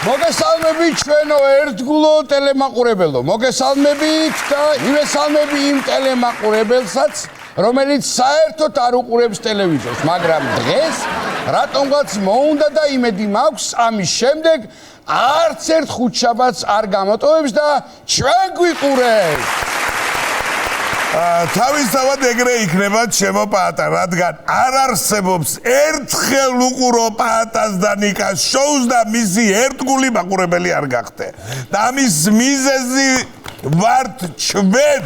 მოგესალმებით ჩვენო ერთგულო ტელემაყურებელო. მოგესალმებით და მივესალმები იმ ტელემაყურებელსაც, რომელიც საერთოდ არ უყურებს ტელევიზორს, მაგრამ დღეს რატომღაც მოუნდა და იმედი მაქვს ამის შემდეგ არც ერთ ხუთშაბათს არ გამოტოვებს და ჩვენ გვიყურებს. თავისთავად ეგრე იქნება ჩემო პაატა, რადგან არ არსებობს ერთხელ უყურო პაატას და ნიკას შოუს და მისი ერთგული მაყურებელი არ გახდე. და ამის მიზეზი ვართ ჩვენ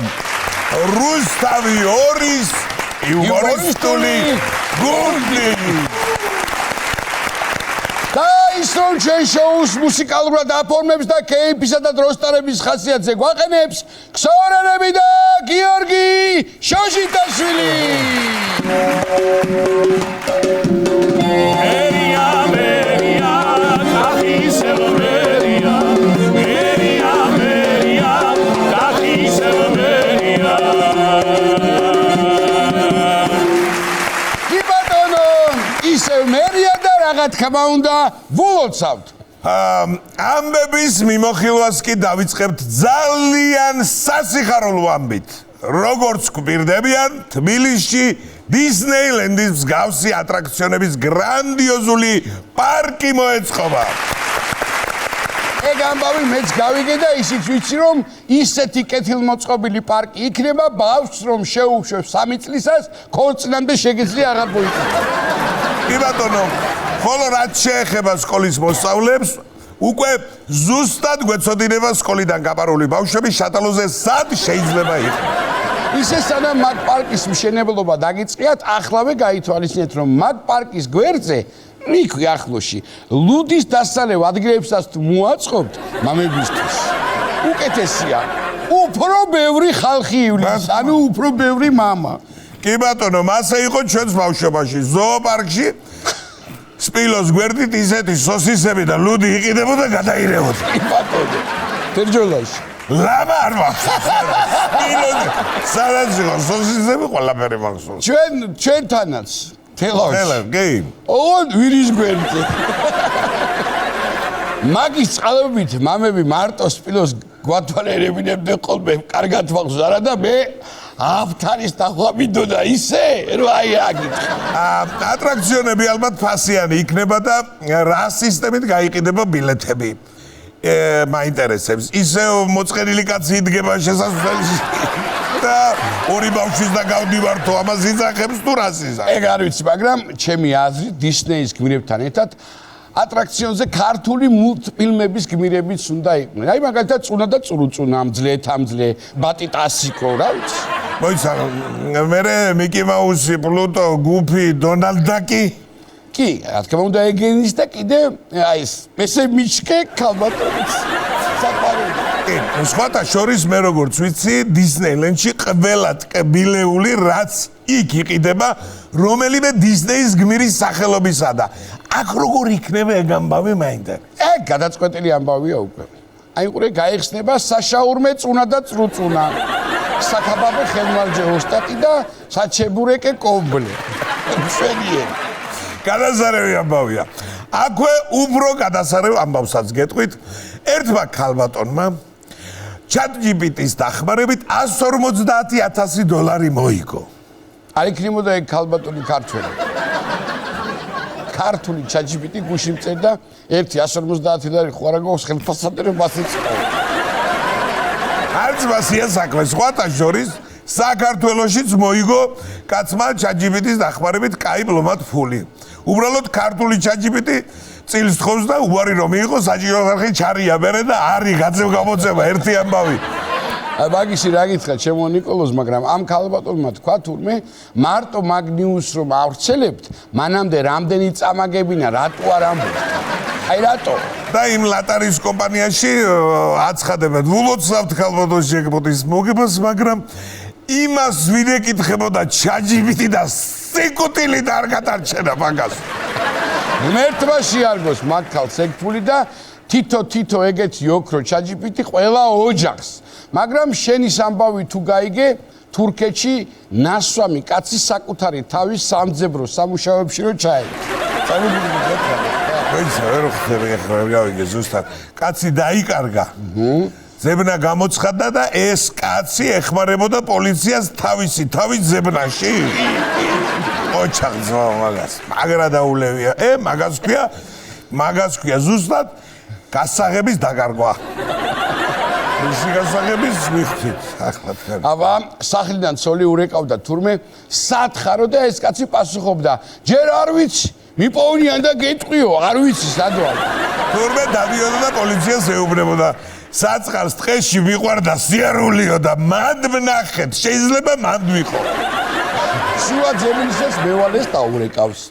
რუსთავი 2-ის იუმორისტული გუნდი. და ის რომ ჩვენ შოუს მუსიკალურად აფორმებს და კეიფისა და დროსტარების ხასიათზე გვაყენებს ქსოვრენები და გიორგი შოშიტაშვილი. კი ბატონო, ისევ მერია და რა თქმა უნდა ვულოცავთ. ამბების მიმოხილვას კი დავიწყებთ ძალიან სასიხარულო ამბით. როგორც გვპირდებიან, თბილისში დისნეილენდის მსგავსი ატრაქციონების გრანდიოზული პარკი მოეწყობა. ეგ ამბავი მეც გავიგე და ისიც ვიცი, რომ ისეთი კეთილმოწყობილი პარკი იქნება, ბავშვს რომ შეუშვებს 3 წლისას, ქორწინამდე შეგიძლია აღარ მოიწოდოს. კი ბატონო, ხოლო რაც შეეხება სკოლის მოსწავლეებს, უკვე ზუსტად გვეცოდინება სკოლიდან გაპარული ბავშვები შატალოზე სად შეიძლება იყოს. ისე სანამ მაგ პარკის მშენებლობა დაგიწყიათ, ახლავე გაითვალისწინეთ, რომ მაგ პარკის გვერდზე იქვე ახლოში ლუდის დასწავლებ ადგილებსაც მოაწყობთ მამებისთვის. უკეთესია, უფრო ბევრი ხალხი ივლის, ანუ უფრო ბევრი მამა. კი ბატონო, მასე იყო ჩვენს ბავშვობაში, ზოოპარკში სპილოს გვერდით ისეთი სოსისები და ლუდი იყიდებოდა და გადაირევოდა. კი ბატონო, თერჯოლაში. ლამა არ მახსოვს. სადაც იყო სოსისები ყველაფერი მახსოვს. ჩვენთანაც თელავში. კი. ოღონდ ვირის გვერდზე. მაგის წყალობით მამები მარტო სპილოს გვათვალიერებინებდნენ ხოლმე, კარგად მახსოვს არა და მე აფთარის დახვამიდოდა ისე, რომ აი აგიტყ. ატრაქციონები ალბათ ფასიანი იქნება და რა სისტემით გაიყიდება ბილეთები. მაინტერესებს. ისე მოწყენილი კაცი იდგება შესასვლელში და ორი ბავშვის და გავდივართო, ამას იძახებს თუ რას იძახებს? ეგ არ ვიცი, მაგრამ ჩემი აზრით დისნეის გმირებთან ერთად ატრაქციონზე ქართული მულტფილმების გმირებიც უნდა იყვნენ. აი მაგალითად წუნა და წურუწუნა, მძლე თამძლე, ბატიტასიკო, რა ვიცი. მოიცა, მერე მიკი მაუსი, პლუტო, გუფი, დონალდ დაკი. კი, რა თქმა უნდა ეგენის და კიდე აი ეს მესე მიჩკე ქალბატონიც. საყვარელი. სხვათა შორის მე როგორც ვიცი, დისნეილენდში ყველა ტკბილეული რაც იქ იყიდება, რომელიმე დისნეის გმირის სახელობისა და აქ როგორ იქნება ეგ ამბავი მაინტერესებს. ეგ გადაწყვეტილი ამბავია უკვე. აი ყურე გაიხსნება საშაურმე წუნა და წრუწუნა. საკაბაბე ხელმარჯვე ოსტატი და საჩებურეკე კომბლე. შენიერი. გადასარევი ამბავია. აქვე უფრო გადასარევ ამბავსაც გეტყვით. ერთმა ქალბატონმა ChatGPT-ის დახმარებით $150,000 მოიგო. არ იქნებოდა ეგ ქალბატონი ქართველი. ქართული ChatGPT გუში მწერდა ერთი $150,000 ხო არა გოს ხელფასადერო მასეწყო. არც მასია საქმე, სხვათა შორის საქართველოშიც მოიგო კაცმა ChatGPT-ის დახმარებით კაი ბლომად ფული. უბრალოდ ქართული ChatGPT წილს თხოვს და უარი რომ მიიღო საჭირო ხალხი ჩარიაბერე და არი გაცემ გამოწება ერთი ამბავი. მაგისი რა გითხრა ჩემო ნიკოლოზ, მაგრამ ამ ქალბატონმა თქვა თურმე მარტო მაგნიუს რომ ავრცელებთ, მანამდე რამდენი წამაგებინა, რატო არ ამბობთ? აი რატო? და იმ ლატარის კომპანიაში აცხადებენ, ვულოცავთ ქალბატონს შეგებოდის მოგებას, მაგრამ იმას ვინ ეკითხებოდა ChatGPT და სიკუტილი და არ გადარჩენა მაგას. ღმერთმა შეარგოს მაგ ქალს ეგ ფული და თითო ეგეთი ოქრო ChatGPT ყველა ოჯახს. მაგრამ შენის ამბავი თუ გაიგე, თურქეთში ნასვამი კაცი საკუთარი თავის სამძებრო სამუშაოებში რო ჩაება. ვიცი, ვერ ხდება ახლა ვერ გავიგე ზუსტად. კაცი დაიკარგა. ზებნა გამოცხადდა და ეს კაცი ეხმარებოდა პოლიციას თავისი თავის ზებნაში. ოჩახზო მაგას. მაგრა დაულევია. მაგას ქვია ზუსტად გასაღების დაკარგვა. ისი გასაღების მიხდით. ახლა თქვენ. აბა, სახლიდან ცოლი ურეკავდა თურმე, სათხარო და ეს კაცი პასუხობდა. ჯერ არ ვიცი, მიპოვნიან და გეტყვიო, არ ვიცი სადვარ. თურმე დადიოდა და პოლიციას ეუბნებოდა. საწყარს ტყეში მიყვარდა სიარულიო და მანდ ვნახეთ, შეიძლება მანდ ვიყო. შუა ძებნისას მევალეს დაურეკავს.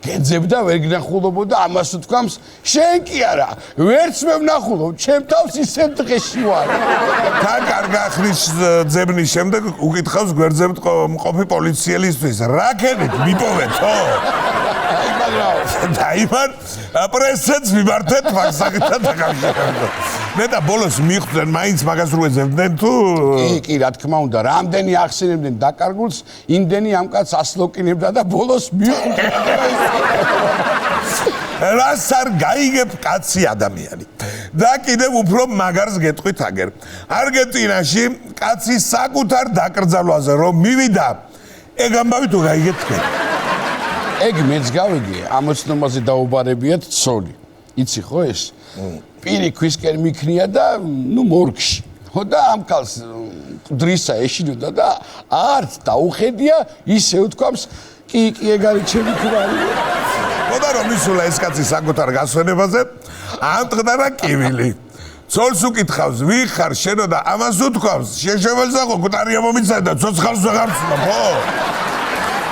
გეძებდა ვერ გნახულობოდა ამას უთქვამს, შენ კი არა, ვერც მე ვნახულობ, ჩემ თავს ისე ტყეში ვარ. თან კარგა ხნის ძებნის შემდეგ უკითხავს გვერდზე მყოფი პოლიციელისთვის, რა ქენით მიპოვეთო? დაიმან პრესეც მიმართეთ მაგსაკეთთან დაკავშირებით. მე და ბოლოს მიხვდნენ მაინც მაგას რო ეძებდნენ თუ კი, რა თქმა უნდა, რამდენი ახსენებდნენ დაკარგულს, იმდენი ამ კაცს ასლოკინებდა და ბოლოს მიხვდნენ. რას არ გაიგებ კაცი ადამიანი. და კიდევ უფრო მაგარს გეტყვით აგერ. არგენტინაში კაცი საკუთარ დაკრძალვაზე რომ მივიდა, ეგ ამბავი თუ გაიგეთ თქვენ. ეგ მეც გავიგე, ამოცნომაზე დაუბარებიათ ცოლი. იცი ხო ეს? პირი ქვისკენ მიქნია და მორგში. ხო და ამ კალს დრისა ეშინოდა და არც დაუხედია, ისე უთქვამს, კი, ეგ არის ჩემი ქმარი. ხო და რომ ისულა ეს კაცი საკუთარ გასვენებაზე, ამტყდა რა კივილი. ცოლს უკითხავს, ვინ ხარ შენო და ამას უთქვამს, შეშეველსახო, კუტარია მომიცადა და ცოცხალს ვეღარ ვცნო, ხო?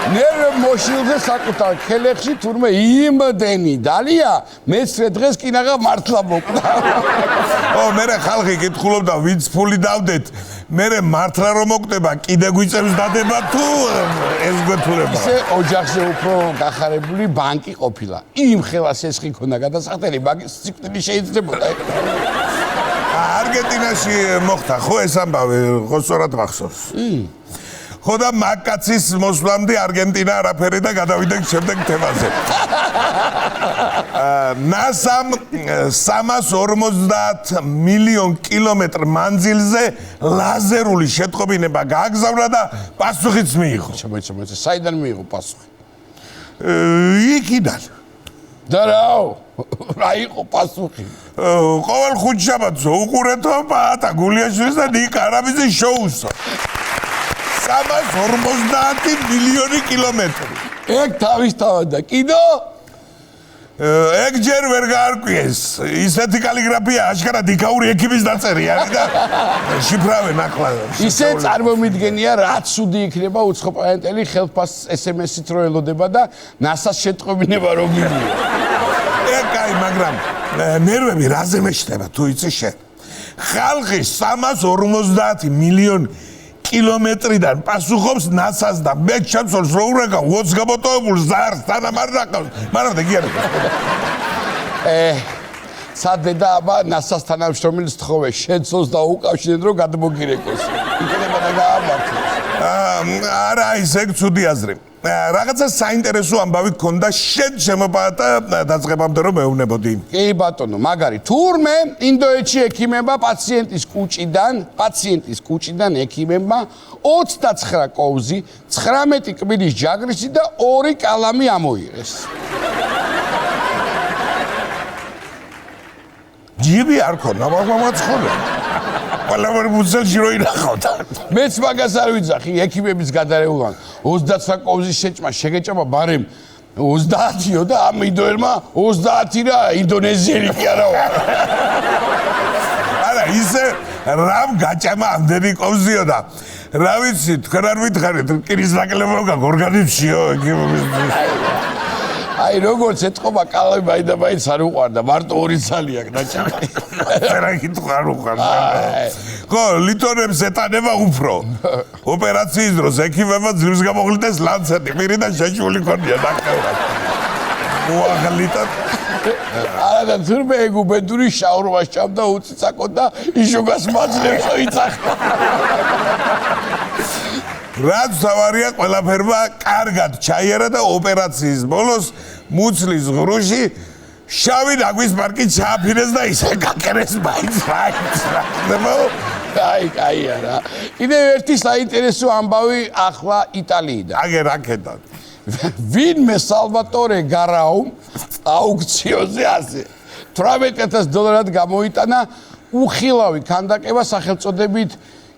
ნერ მოშილზე საკუთარ ხელეხში თურმე იმდენი დალია მეცხრე დღეს კინაღა მართლა მოკდა. მერე ხალხი კითხულობდა ვინც ფული დავდეთ, მერე მართლა რომ მოკვდება, კიდე გვიწევს დადება თუ ეს გვეთურება. ისე ოჯახზე უფრო გახარებული ბანკი ყოფილა. იმ ხელას ესხი ქონდა გადასახდელი, მაგის სიკვდილი შეიძლებოდა. არგენტინაში მოხდა ხო ეს ამბავი, ხო სწორად მახსოვს. ხო და მაგკაცის მოსვლამდე არგენტინა არაფერი და გადავიდა შემდეგ თემაზე. ნასამ 350 მილიონ კილომეტრ მანძილზე ლაზერული შეტყობინება გააგზავნა და პასუხიც მიიღო. მოიცა, საიდან მიიღო პასუხი? იქიდან. და რა იყო პასუხი? ყოველ ხუთშაბათს უყურეთო პაატა გულიაშვილის და ნიკ არაბიძის შოუსო. 350 მილიონი კილომეტრი. ეგ თავისთავად და კიდო? ეგ ჯერ ვერ გაარკვიეს. ისეთი კალიგრაფია აშკარა დიქაური ექიმის დაწერია და შიფრავენ ახლა. ისე წარმომიდგენია რა ცუდი იქნება უცხო პლანეტელი ხელფასს SMS-ით რო ელოდება და NASA-ს შეტყობინება რომ მივიდა. ეგ კაი, მაგრამ ნერვები რაზე მეშდება თუ იცი შენ? ხალხი 350 მილიონი კილომეტრიდან პასუხობს NASA-ს და მე ჩემსოლს რო ურეკა ვოც გამოტოვებულ ზარს თანამარ რაკავს. მაგრამ და გიარეთ. სადე და აბა NASA-ს თანამშრომელს თხოვე შეცოს და უკავშირენ რომ გადმოგირეკოს. იქნება და გაამართლოს. არა, ის ეგ ცუდი აზრი. რაღაცა საინტერესო ამბავი გქონდა შენ შემოპატა დაწყებამდე რომ მეუბნებოდი. კი ბატონო, მაგარი თურმე ინდოეთში ექიმებმა პაციენტის კუჭიდან ექიმებმა 29 კოვზი, 19 კბილის ჯაგრისი და 2 კალამი ამოიღეს. ჯიბი არ ქონდა, მაგრამ მაცხოლა. ყველაფერი მუცელში რო ინახავდა. მეც მაგას არ ვიძახი, ექიმების გადარეულან 29 კოვზის შეჭმა შეგეჭამა ბარემ 30-იო და ამ ინდოელმა 30 რა ინდონეზიელი კი არა ვარ. არა, ისე რამ გაჭამა ამდენი კოვზიო და რა ვიცი, თქვენ არ ვითხარით, რკინის ნაკლებობა გაქვს ორგანიზმშიო ექიმების. აი როგორც ეთყობა კალამი მაინც არ უყვარდა, მარტო 2 ცალი აქვს დაჭამი. რა კითხვა არ უყვარდა. ხო, ლითონებს ეტანება უფრო. ოპერაციის დროს ექიმებმა ძლივს გამოღლიდეს ლანცეტი, პირიდან შეჭული ქონია დაკავად. მოაღლიტა. არა და თურმე ეგ უბედური შაურმას ჭამდა უწიწაკო და იშუგას მაძლევს იცახა. რაც სავარია ყველაფერმა კარგად ჩაიარა და ოპერაციის ბოლოს მუცლის ღრუში შავი დაგვის პარკი ჩააფირეს და ისე გაკერეს მაინც რა ხდება? კაია რა. კიდევ ერთი საინტერესო ამბავი ახლა იტალიიდან. აგე რაკეტად. ვინმე სალვატორე გარაუმ აუქციონზე ასე $18,000 გამოიტანა უხილავი ქანდაკება სახელწოდებით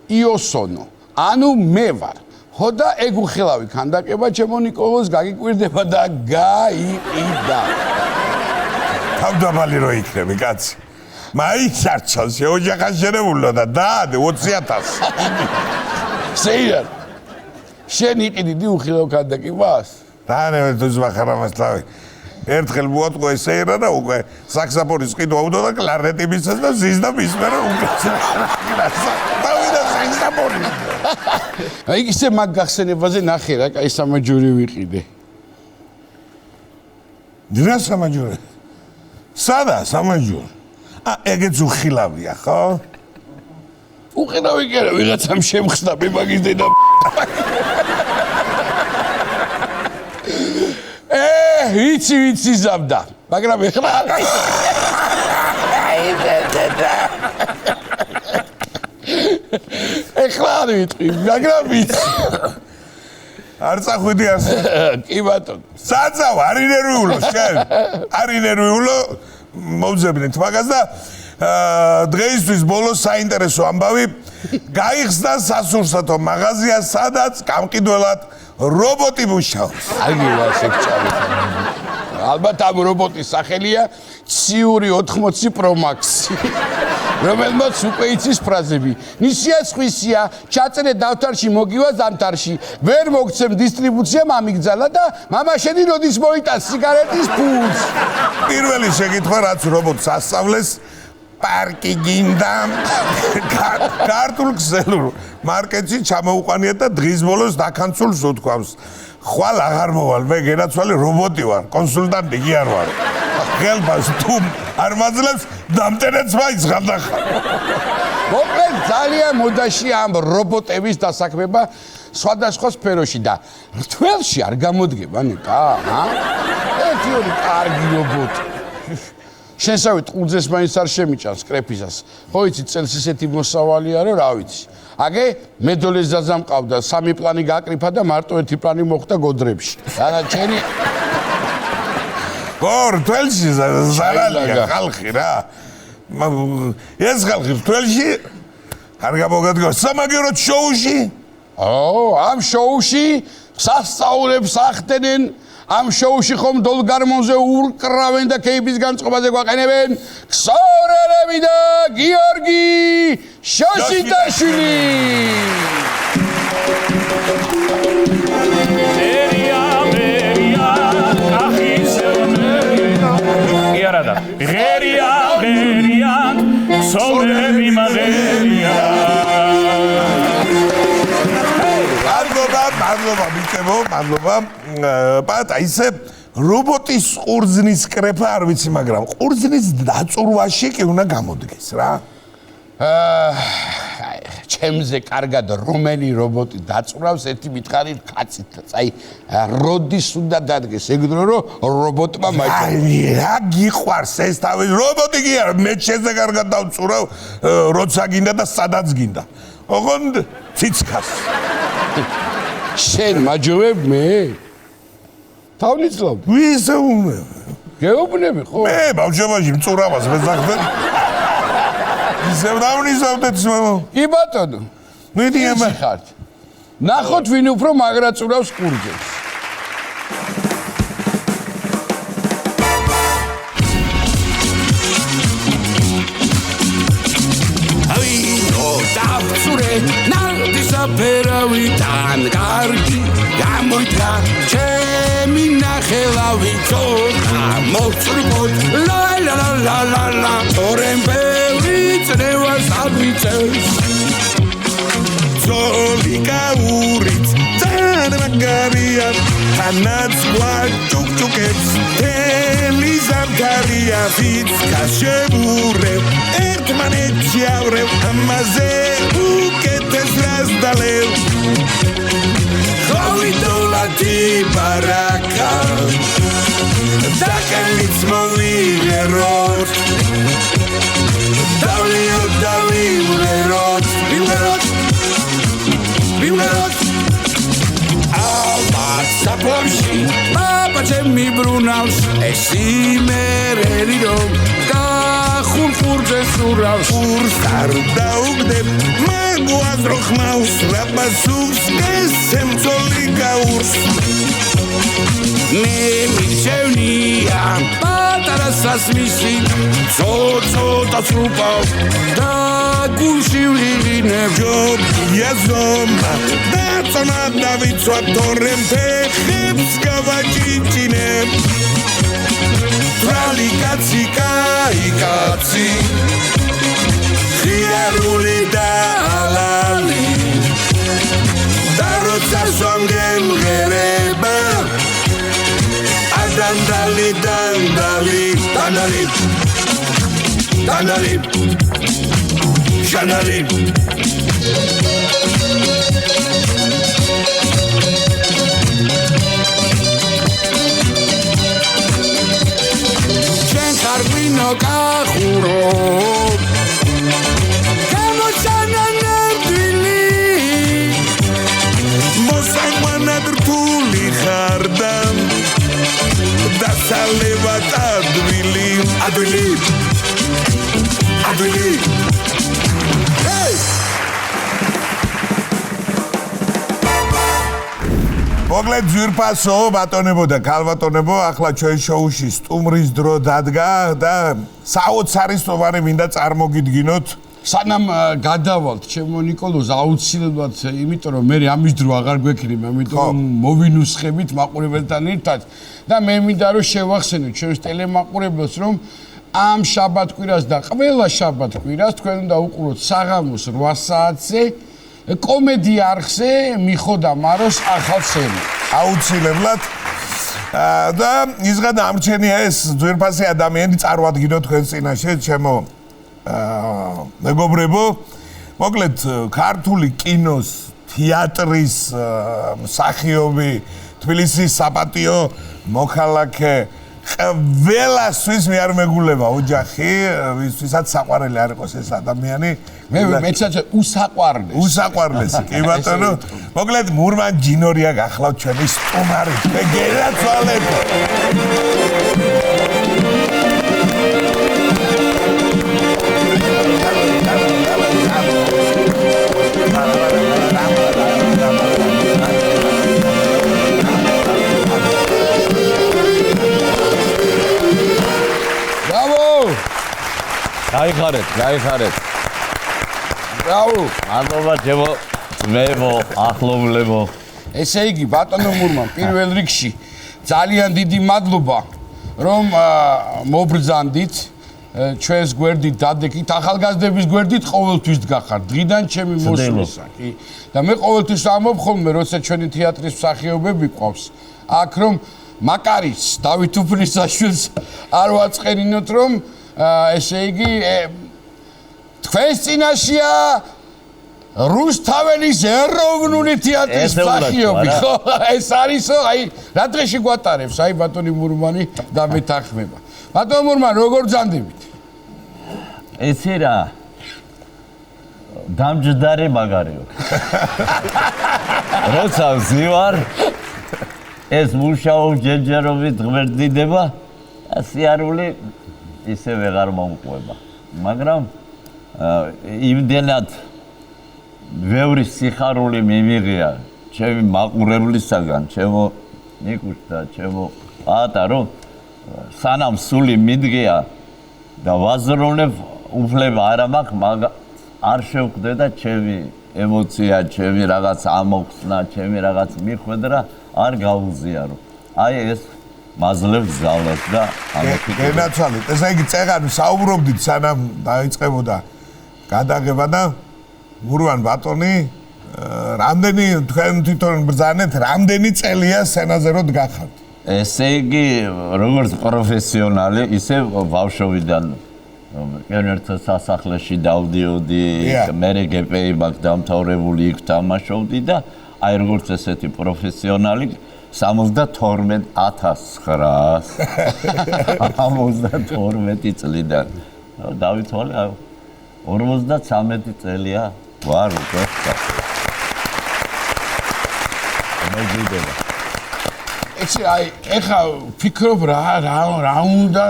იოსონო. ანუ მე ვარ. ხო და ეგ უხილავი ქანდაკება ჩემო ნიკოლოზ გაგიკვირდება და გაიყიდა. თავდაბალი რო იქნები კაცი. მაინც არ ჩანს შეოჯახა შენებულო და დაადე 20,000. სეირან შენ იყიდი უხილავ ქანდაკებას? დაანე თუ ზვახარამას თავი. ერთხელ მოატყო ეს ეირა და უკვე საქსაფონის ყიდვა უდო და კლარნეტი მისცეს და ზის და მისმერა უკეცე. თავი და საქსაფონი. აი ისე მაგ გახსენებაზე ნახე რა, კაი სამაჯური ვიყიდე. დირა სამაჯური. სადა სამაჯური? ეგეც უხილავია, ხო? უხილავი კი არა, ვიღაცამ შემხსნა მაგის დედა. ვიცი ზამდა, მაგრამ ეხლა ეხლა არ ვიტყვი, მაგრამ ვიცი. არ წახვიდი ასე. კი ბატონო. საწავ, არ ინერვიულო შენ. არ ინერვიულო, მოვძებნით მაგას და დღეისთვის ბოლოს საინტერესო ამბავი გაიხსნა სასურსათო მაღაზია, სადაც გამყიდველად რობოტი მუშაობს. აგი ვასე ჩავით. ალბათ ამ რობოტის სახელია ციური 80 Pro Max. რომელმაც უკვე იცის ფრაზები. ნისია სხვისია, ჩაწერე დავთარში მოგივა ზამთარში, ვერ მოგცემ დისტრიბუციამ ამიგძალა და მამა შენი როდის მოიტანს სიგარეტის ფულს. პირველი შეკითხვა რაც რობოტს ასწავლეს პარკი გინდა ქართულ ქსელურ მარკეტში ჩამოუყანიათ და დღის ბოლოს დაქანცულს უთქვამს. ხვალ აღარ მოვალ, მე გენაცვალე რობოტი ვარ, კონსულტანტი კი არ ვარ. ხელფას თუ არ მაძლევს, დამტენეც მაინც ხანდახან. მოკლედ ძალიან მოდაში ამ რობოტების დასაქმება სხვადასხვა სფეროში და რთველში არ გამოდგება ნიკა, ერთი ორი კარგი რობოტი. შენსავით ყურძეს მაინც არ შემიჭანს კრეფისას. ხო იცი წელს ისეთი მოსავალია რომ რა ვიცი. აგე მედოლეს ზაზა მყავდა, 3 პლანი გააკრიფა და მარტო 1 პლანი მოხდა გოდრებში. დანარჩენი რთველში ზარალია ხალხი რა. ეს ხალხი რთველში არ გამოგადგოს სამაგიეროდ შოუში? ამ შოუში სასწაულებს ახდენენ. ამ შოუში ხომ დოლგარმონზე ურკრავენ და კეიბის განწყობაზე გვაყენებენ ქსოვრელები და გიორგი შოშიტაშვილი. იარადა ღერია ქსოვრები მაგერია. მადლობა. პატა, ისე რობოტის ყურძნის კრეფა არ ვიცი, მაგრამ ყურძნის დაწურვაში კი უნდა გამოდგეს რა. ჩემზე კარგად რომელი რობოტი დაწურავს, ერთი მითხარი კაცით. აი, როდის უნდა დადგეს ეგ დრო რომ რობოტმა მაიჭა. რა გიყვარს ეს თავი რობოტი კი არა, მე შენზე კარგად დავწურავ, როცა გინდა და სადაც გინდა. ოღონდ ციცკას. შენ მაჯობებ მე? თავნიცლობ. ვისე უნდა? გეუბნები ხო? მე ბავშვობაში მწურავას მეძახდნენ. ისე დავნიზავდეთ მამა. კი ბატონო. მიდი აბა. ნახოთ ვინ უფრო მაგრა წურავს ყურძენს. ფერავიდან კარგი გამოიწა ჩემი ნახელავი ცოტა მოწრბოთ ლა ლა ლა ლა ლა ორენ ბევრი წნევას ამიწევს ძოლი გაურიც ძალიან მაგარია თანაც გვაჭუკჭუკებს თელი ზამთარია ვიცკა შემურევ ერთმანეთში ავრევ ამაზე უკეთეს რას დალევ ხოვიდულა მათი ბარაკა და კენიც მოვიღეროთ დავიმრეროთ ალბათ საფლავში პაპაჩემი ბრუნავს ეს იმერელი რომ გახურყურზე სურავს ყურს არ დაუგდებ მაგვაზრო ხმავს რაპასუს ესემწოლი გაურს მე მიჩევნია პატარა სასმისი ცოცხლთა სრუპავ და გულში ვიღინებ ჯობია ზომბა და წონა დავიცვა თორემ ფეხებს გავაჭიჭინებ ტრალი კაცი კაი კაცი ხიარული და ალალი და როცა სვამგემღერება დანდალი ჟანალი ჩვენ ხარგვინო კახურო გამოჩანა ნამდვილი მოსაგვანად რთული ხარდა დასალევად ადვილი მოგლედ ძვირფასო ბატონებო და ქალბატონებო ახლა ჩვენ შოუში სტუმრის დრო დადგა და საოცარი სტუმარი მინდა წარმოგიდგინოთ სანამ გადავალთ ჩემო ნიკოლოზ აუცილებლად იმიტომ რომ მე ამის დრო აღარ გვექნება ამიტომ მოვინუსხებით მაყურებელთან ერთად და მე მინდა რომ შევახსენოთ ჩვენს ტელემაყურებელს რომ ამ შაბათ-კვირას და ყველა შაბათ-კვირას თქვენ უნდა უყუროთ საღამოს 8 საათზე კომედი არხზე მიხო და მაროს ახალ სერიალს აუცილებლად და ისღა დამრჩენია ეს ძვირფასი ადამიანი წარმოადგინოთ თქვენ წინაშე ჩემო მეგობრებო მოკლედ ქართული კინოს თეატრის მსახიობი თბილისის საპატიო მოქალაქე ყველასთვის მე არ მეგულება ოჯახი ვისთვისაც საყვარელი არ იყოს ეს ადამიანი მე მეცაც უსაყვარლესი კი ბატონო მოკლედ მურმან ჯინორია გახლავთ ჩვენი სტუმარი მე გენაცვალებ გაიხარეთ. ბრავო. მადლობა ჩემო ძმებო, ახლობლებო. ესე იგი ბატონო მურმან პირველ რიგში ძალიან დიდი მადლობა რომ მობრძანდით ჩვენს გვერდით დადეკით ახალგაზრდების გვერდით ყოველთვის დგახართ დღიდან ჩემი მოსვლისა კი და მე ყოველთვის ამბობ ხოლმე როცა ჩვენი თეატრის მსახიობები ყავს აქ რომ მაკარიც დავით უფლისაშვილს არ ვაწყენინოთ რომ ესე იგი თქვენს წინაშეა რუსთაველის ეროვნული თეატრის მსახიობი ხო ეს არისო აი რა დღეში გვატარებს აი ბატონი მურმანი და მეთანხმება ბატონ მურმან როგორ ძანდებით ესე რა დამჯდარი მაგარიო როცა ვზივარ ეს მუშაობ ჯერჯერობით ღმერთდება სიარული ისე ვეღარ მომყვება მაგრამ იმდენად ბევრი სიხარული მიმიღია ჩემი მაყურებლისაგან ჩემო ნიკუშ და ჩემო პატარო სანამ სული მიდგია და ვაზროვნებ უფლება არა მაქვს მაგრამ არ შევხვდე და ჩემი ემოცია ჩემი რაღაც ამოხსნა ჩემი რაღაც მიხვედრა არ გაუზიარო აი ეს მაზლებს ზავლად და გენაცვალეთ ესე იგი წეღან საუბრობდით სანამ დაიწყებოდა გადაღება და მურვან ბატონი რამდენი თქვენ თვითონ ბრძანეთ რამდენი წელია სცენაზე რო დგახართ ესე იგი როგორც პროფესიონალი ისე ბავშვობიდან კენერთა სასახლეში დავდიოდი მე გპი მაგ დამთავრებული იქ თამაშობდი და აი როგორც ესეთი პროფესიონალი 72 წლიდან დავითვალე 53 წელია ვარ უკვე მოგიდება ეცი აი ეხა ფიქრობ რა უნდა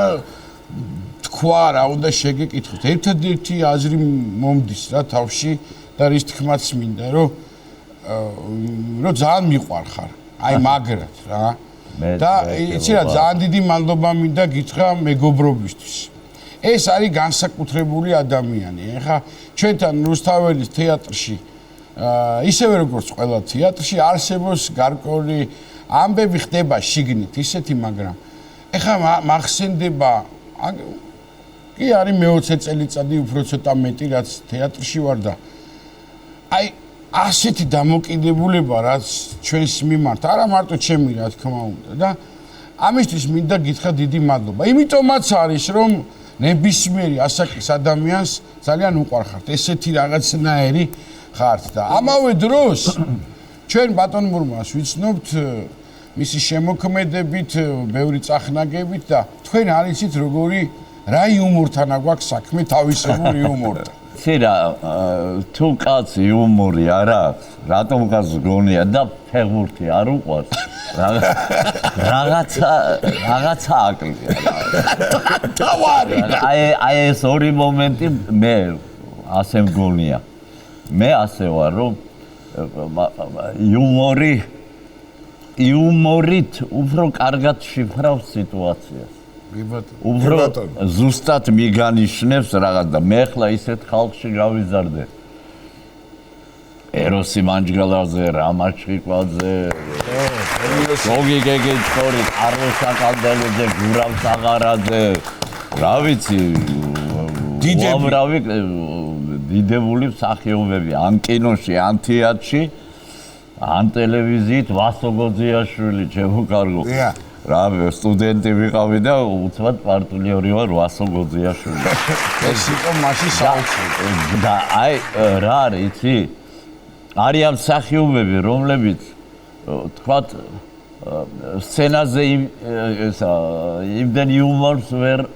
თქვა რა უნდა შეგეკითხოთ ერთადერთი აზრი მომდის რა თავში და რის თქმაც მინდა რომ ძალიან მიყვარხარ აი მაგრად რა და იცი რა ძალიან დიდი მადლობა მინდა გითხრა მეგობრობისთვის ეს არის განსაკუთრებული ადამიანი ეხა ჩვენთან რუსთაველის თეატრში ისევე როგორც ყველა თეატრში არსებობს გარკვეული ამბები ხდება შიგნით ისეთი მაგრამ ეხა მახსენდება კი არის მე-20 წელიწადი უფრო ცოტა მეტი რაც თეატრში ვარ და აი ასეთი დამოკიდებულება რაც ჩვენს მიმართ არა მარტო ჩემი რა თქმა უნდა და ამისთვის მინდა გითხრა დიდი მადლობა იმიტომაც არის რომ ნებისმიერი ასაკის ადამიანს ძალიან უყვარხართ ესეთი რაღაცნაირი ხართ და ამავე დროს ჩვენ ბატონ მურმას ვიცნობთ მისი შემოქმედებით ბევრი წახნაგებით და თქვენ არიცით როგორი რა იუმორთან აქვს საქმე თავისებური იუმორთან ცირა თუ კაც იუმორი არ აქვს რატომ კაც გონია და ფეხბურთი არ უყვარს რაღაცა აკლია თავარი აი ეს ორი მომენტი მე ასე მგონია მე ასე ვარ რომ იუმორით უფრო კარგად შიფრავს სიტუაციას უფრო ზუსტად მიგანიშნებს რაღაც და მე ხლა ისეთ ხალხში გავიზარდე ეროსი მანჯგალაძე რამაჩხიკვაძე გოგი გეგეჭორი კარლო საკალდელოძე გურამ საღარაძე რა ვიცი დიდებული მსახიობები ან კინოში ან თეატრში ან ტელევიზიით ვასო გოძიაშვილი ჩემო კარგო რა სტუდენტი ვიყავი და უცბად პარტნიორი ვარ ვასო გოძიაშვილი ეს იყო მაშინ საოცრი და აი რა არის იცი არიან მსახიობები რომლებიც თქვათ სცენაზე იმდენ იუმორს ვერ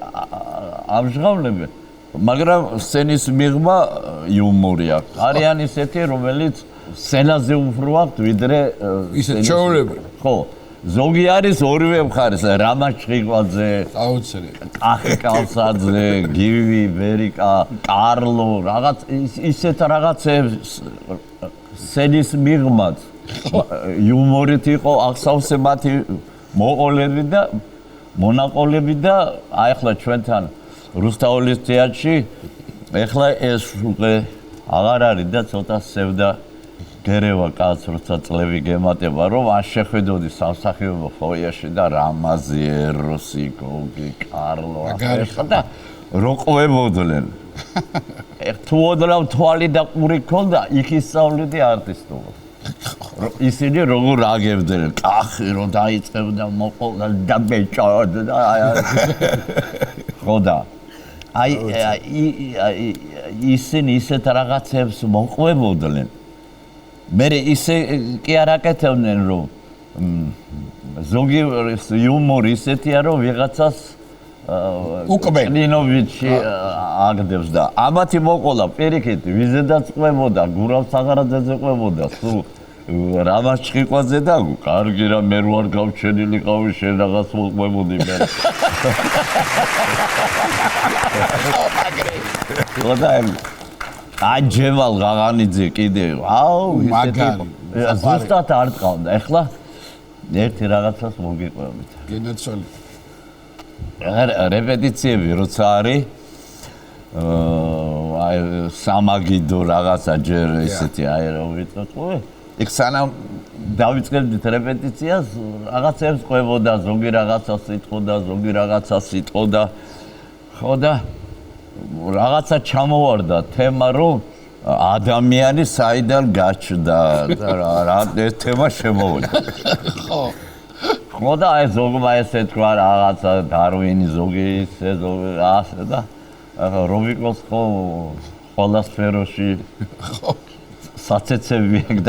ამჟღავნებენ მაგრამ სცენის მიღმა იუმორი აქვს არიან ისეთი რომელიც სცენაზე უფრო აქვს ვიდრე ისეთ ჩვეულებრივ ხო ზოგი არის ორივე მხარეს რამაჩხიკვაძე აუცილებლად ახიკალსაძე გივი ვერიკა კარლო რაღაც ისეთ რაღაცებს სცენის მიღმაც იუმორით იყო აღსავსე მათი მოყოლები და მონაყოლები და აი ახლა ჩვენთან რუსთაველის თეატრში ახლა ეს უკვე აღარ არის და ცოტა სევდა გერევა კაც როცა წლები გემატება რომ არ შეხვედოდი სამსახიობო ფოიეში და რამაზი ეროსი გოგი კარლო და რო ყვებოდნენ თუ ოდნავ თვალი და ყური ქონდა იქ ისწავლიდი არტისტობა ისინი როგორ აგებდნენ კახი რო დაიწყებდა მოყოლდა და ბეჭოდა ხოდა აი ისინი ისეთ რაღაცებს მოყვებოდნენ მე ისე კი არ აკეთებდნენ რომ ზოგი იუმორი ისეთია რომ ვიღაცას უკბენ ნინოვიჩი აგდებს და ამათი მოყოლა პირიქით ვიზედაც ყვებოდა გურამ საღარაძეზე ყვებოდა სულ რამაჩხიკვაძე და კარგი რა მე რო არ გავჩენილიყავი შენ რაღაც მოყვებოდი მე ხოდა აჯემალ ღაღანიძე კიდე აუ მაგარი ზუსტად არ წავდა ეხლა ერთი რაღაცას მოგიყვებით გენაცვალე რეპეტიციები როცა არის აი სამაგიდო რაღაცა ჯერ ისეთი აი რა ვიცოდი იქ სანამ დავიწყებდით რეპეტიციას რაღაცებს ყვებოდა ზოგი რაღაცას იტყოდა ზოგი რაღაცას იტყოდა ხო და რაღაცა ჩამოვარდა თემა რომ ადამიანი საიდან გაჩნდა რა ეს თემა შემოვიდა ხო და აი ზოგმა ესე თქვა რაღაცა დარვინი ზოგი ისე ზოგი ასე და რობიკოს ხო ყველა სფეროში საცეცები ეგ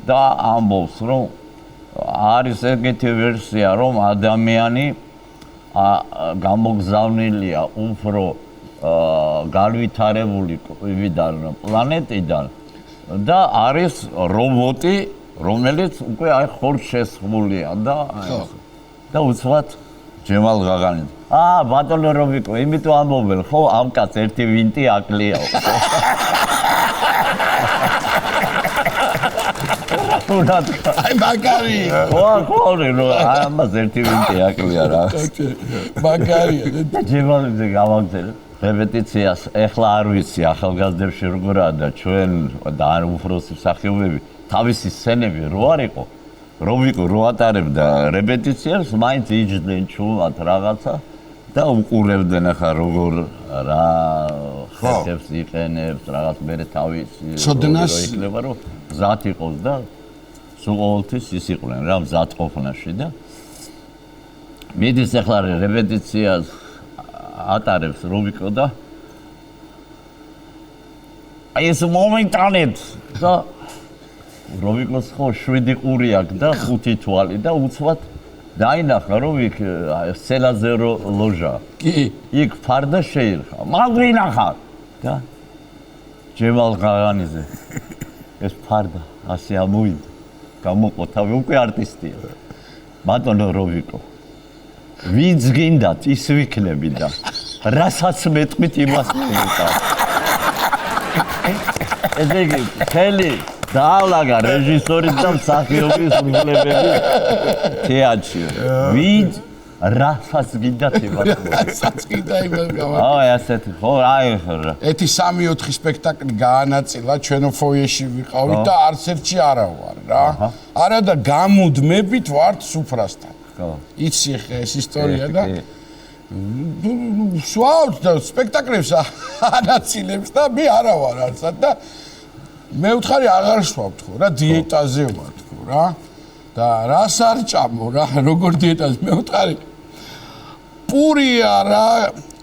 და ამბობს რომ არის ეგეთი ვერსია, რომ ადამიანი გამოგზავნილია უფრო განვითარებული პლანეტიდან და არის რობოტი, რომელიც უკვე აი ხორცს შესხმულია და უცბად ჯემალ ღაღანი. ბატონო რობიკო, იმიტომ ამბობენ, ხო, ამ კაცს ერთი ვინტი აკლიაო. აი მაგარია. ხო, ამას ერთი ვინტი აკლია რა. მაგარია. ჯემალზე გავაგზავნე რეპეტიციას, ეხლა არ ვიცი ახალგაზრდებში როგორაა და ჩვენ და არ უფროსი მსახიობები თავისი სცენები რო არ იყო, რობიკო რო ატარებდა რეპეტიციას, მაინც იჯდნენ ჩუმად რაღაცა და უყურებდნენ ახლა როგორ რა ხერხებს იყენებს, რაღაც მერე თავისი ცოდნას იქნება რომ მზად იყოს და სულ ყოველთვის ის იყვნენ რა მზად ყოფნაში და მიდის ახლა რეპეტიციას ატარებს რობიკო და აი ეს მომენტანეთ და რობიკოს ხო 7 ყური აქვს და 5 თვალი და უცბად დაინახა რომ იქ სცენაზე ლოჟა კი იქ ფარდა შეირხა მაგრინახა და ჯემალ ღაღანიზე ეს ფარდა ასე ამოვიდა გამოყო თავი უკვე არტისტია ბატონო რობიკო ვინც გინდათ ის ვიქნები და რასაც მეტყვით იმას ვიქნებდა ესე იგი ხელი დაალაგა რეჟისორის და მსახიობის უგლებები თეატრში ვინც რასაც გინდათ იმას რასაც გინდა იმას გავა აი ასეთი ხო აი ეთი 3-4 სპექტაკლი გაანაწილა ჩვენო ფოიეში ვიყავით და არც ერთში არა ვარ რა არა და გამუდმებით ვართ სუფრასთან იცი ხე ეს ისტორია და სვავთ და სპექტაკლებს ანაცილებს და მე არა ვარ არცად და მე ვთხარი აღარ სვავთ ხო რა დიეტაზე ვარ თქო რა და რას არ ჭამო რა როგორ დიეტაზე მე ვთხარი პური არა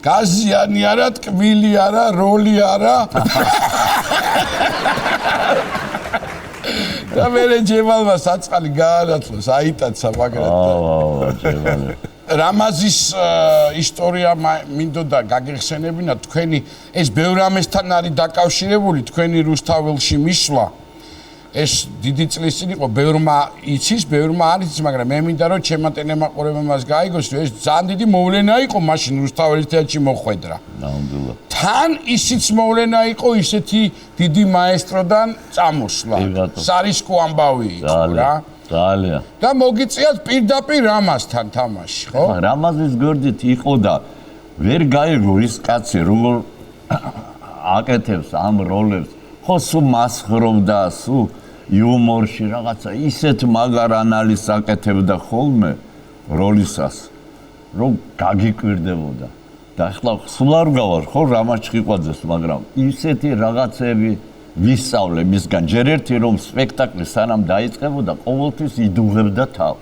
გაზიანი არა ტკბილი არა როლი არა და მე ჯემალმა საწყალი გაანაცვლოს აიტაცა მაგრამ ჯემალე რამაზის ისტორია მინდოდა გაგეხსენებინა თქვენი ეს ბევრ რამესთან არის დაკავშირებული თქვენი რუსთაველში მისვლა ეს დიდი წლის წინ იყო ბევრმა იცის ბევრმა არ იცის მაგრამ მე მინდა რომ ჩემმა ტელემაყურებელმა მას გაიგოს ეს ძალიან დიდი მოვლენა იყო მაშინ რუსთაველის თეატრში მოხვედრა ნამდვილად თან ისიც მოვლენა იყო ისეთი დიდი მაესტროდან წამოსვლა სარისკო ამბავი იყო რა ძალიან და მოგიწიათ პირდაპირ რამაზთან თამაში ხო რამაზის გვერდით იყო და ვერ გაიგო ის კაცი როგორ აკეთებს ამ როლებს ხო სულ მასხრობდა სულ იუმორში რაღაცა ისეთ მაგარ ანალიზს აკეთებდა ხოლმე როლისას რომ გაგიკვირდებოდა და ახლა სულ არ გავარ ხო რამაზ ჭყიყვაძეს მაგრამ ისეთი რაღაცები ვისწავლე მისგან ჯერ ერთი რომ სპექტაკლი სანამ დაიწყებოდა ყოველთვის იდუღებდა თავს